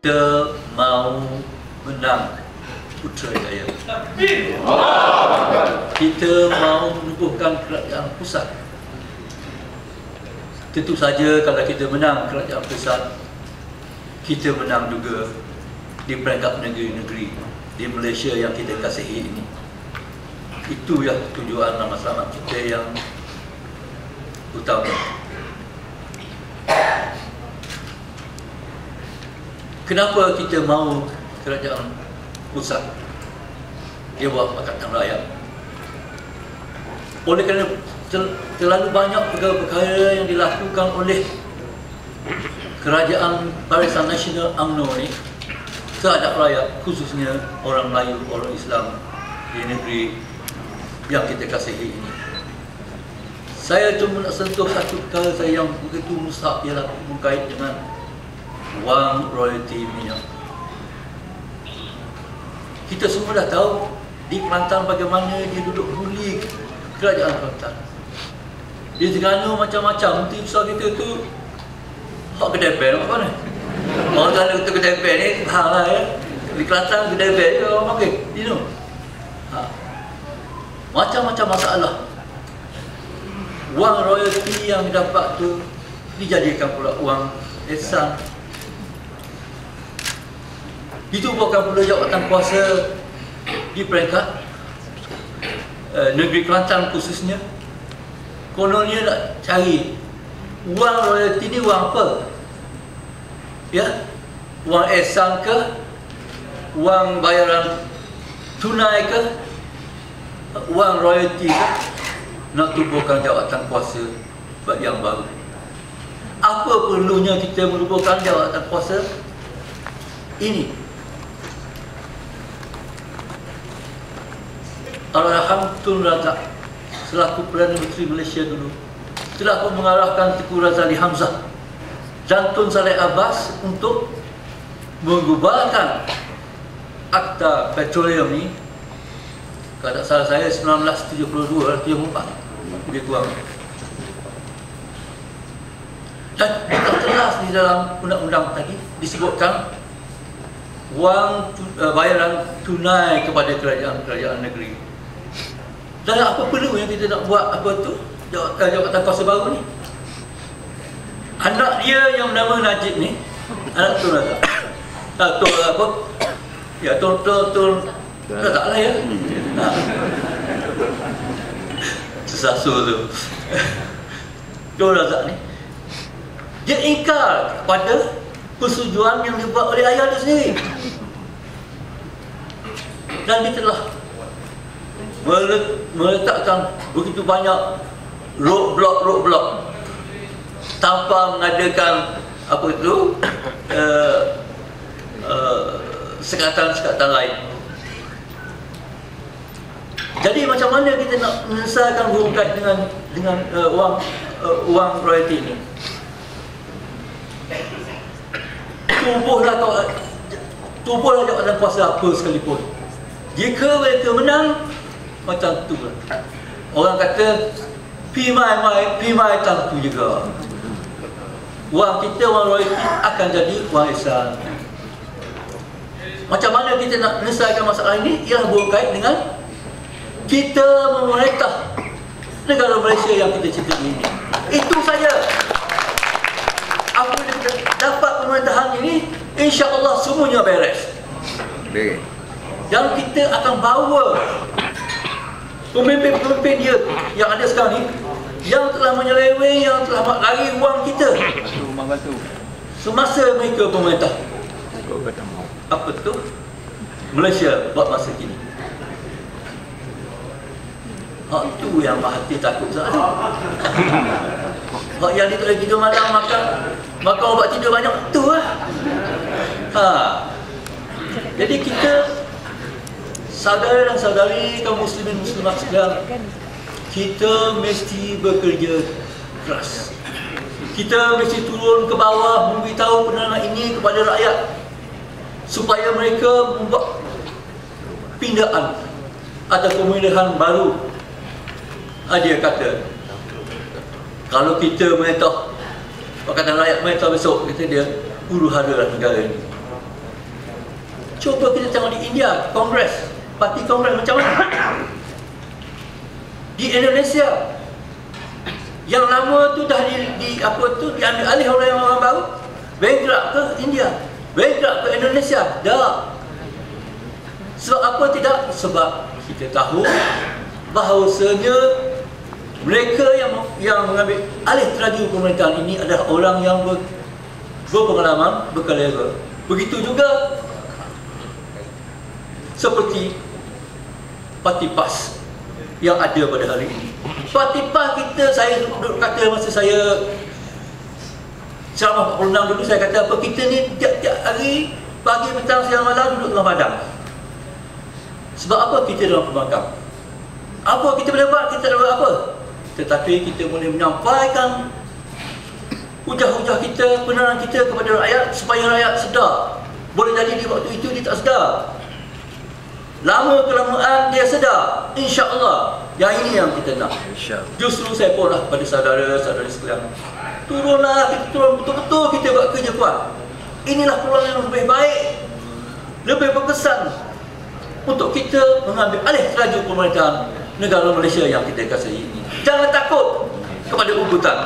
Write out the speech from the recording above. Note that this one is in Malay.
Kita mau menang Putrajaya. Kita mau menubuhkan kerajaan pusat. Tentu saja kalau kita menang kerajaan pusat, kita menang juga di peringkat negeri-negeri di Malaysia yang kita kasihi ini. Itu yang tujuan nama selamat kita yang utama. Kenapa kita mau kerajaan pusat? Dia buat Pakatan Rakyat. Oleh kerana terlalu banyak perkara-perkara yang dilakukan oleh kerajaan Barisan Nasional UMNO ni terhadap rakyat, khususnya orang Melayu, orang Islam di negeri yang kita kasihi ini. Saya cuma nak sentuh satu perkara saya yang begitu mustahak, ialah berkait dengan wang royalti minyak. Kita semua dah tahu di Kelantan bagaimana dia duduk buli kerajaan Kelantan. Di Terengganu macam-macam. Menteri besar kita tu hak kedai pen apa ni? Orang Terengganu kata kedai pen ni hal lah ya. Di Kelantan kedai pen ni orang pakai, you know. Macam-macam masalah. Wang royalti yang didapat tu dijadikan pula wang ihsan. Ditubuhkan pula jawatan kuasa di peringkat negeri Kelantan khususnya. Kononnya nak cari wang royalti ni wang apa? Ya, wang ihsan ke? Wang bayaran tunai ke? Wang royalti ke? Nak tubuhkan jawatan kuasa yang baru. Apa perlunya kita menubuhkan jawatan kuasa ini? Allahyarham Tun Razak selaku Perdana Menteri Malaysia dulu telah pun mengarahkan Tengku Razali Hamzah dan Tun Saleh Abbas untuk mengubarkan Akta Petroleum ni. Kalau tak salah saya 1972 atau 74 lebih kurang. Dan jelas di dalam undang-undang tadi disebutkan wang bayaran tunai kepada kerajaan negeri. Dan apa perlu yang kita nak buat apa tu jawatan kuasa baru ni? Anak dia yang bernama Najib ni, anak Tun Razak. Tun apa? Ya, Tun Razak lah ya. Sesasu tu. Tun Razak ni dia ingkar kepada persetujuan yang dibuat oleh ayah dia sendiri. Dan dia telah meletakkan begitu banyak roadblock tanpa mengadakan apa itu sekatan-sekatan lain. Jadi macam mana kita nak menyelesaikan berkait dengan wang royalti ini? Tubuhlah jawatan kuasa apa sekalipun, jika mereka menang, macam tu lah. Orang kata Pimai tentu juga wang kita, wang royalti akan jadi wang ihsan. Macam mana kita nak menyelesaikan masalah ini? Ialah berkait dengan kita memerintah negara Malaysia yang kita cintai ini. Itu saja. Apabila kita dapat pemerintahan ini, insya-Allah semuanya beres. Dan kita akan bawa pemimpin-pemimpin dia yang ada sekarang ni, yang telah menyeleweng, yang telah lari wang kita semasa mereka pemerintah. Apa tu? Malaysia buat masa kini. Hak tu yang hati takut sangat. Hak yang dia tak boleh tidur malam, makan ubat tidur banyak, tu lah. Jadi kita, saudara dan saudari kaum muslimin muslimat sekalian, kita mesti bekerja keras. Kita mesti turun ke bawah memberitahu pendapat ini kepada rakyat supaya mereka membuat pindaan atau pemilihan baru. Dia kata, kalau kita merintah, Pakatan Rakyat merintah besok, kata dia, huru hara negara ini. Cuba kita tengok di India, Kongres, parti Kongres macam mana. Di Indonesia, yang lama tu dah diambil alih oleh orang baru, bergerak ke India, bergerak ke Indonesia. Dah. Sebab apa tidak? Sebab kita tahu bahawasanya mereka yang mengambil alih teraju pemerintahan ini adalah orang yang berpengalaman, berkalera. Begitu juga seperti Parti PAS yang ada pada hari ini. Parti PAS kita, saya duduk kata masa saya selama 46 dulu, saya kata apa, kita ni tiap-tiap hari, pagi, petang, siang, malam duduk dalam padang. Sebab apa? Kita dalam pembangkang. Apa kita boleh buat? Kita tak boleh apa? Tetapi kita boleh menyampaikan hujah-hujah kita, penerangan kita kepada rakyat supaya rakyat sedar. Boleh jadi di waktu itu dia tak sedar. Lama kelamaan dia sedar. InsyaAllah. Yang ini yang kita nak. Justru saya pun lah pada saudara-saudari sekalian, turunlah, kita turun betul-betul, kita buat kerja kuat. Inilah peluang yang lebih baik, lebih berkesan untuk kita mengambil alih teraju pemerintahan negara Malaysia yang kita kasihi ini. Jangan takut kepada ugutan.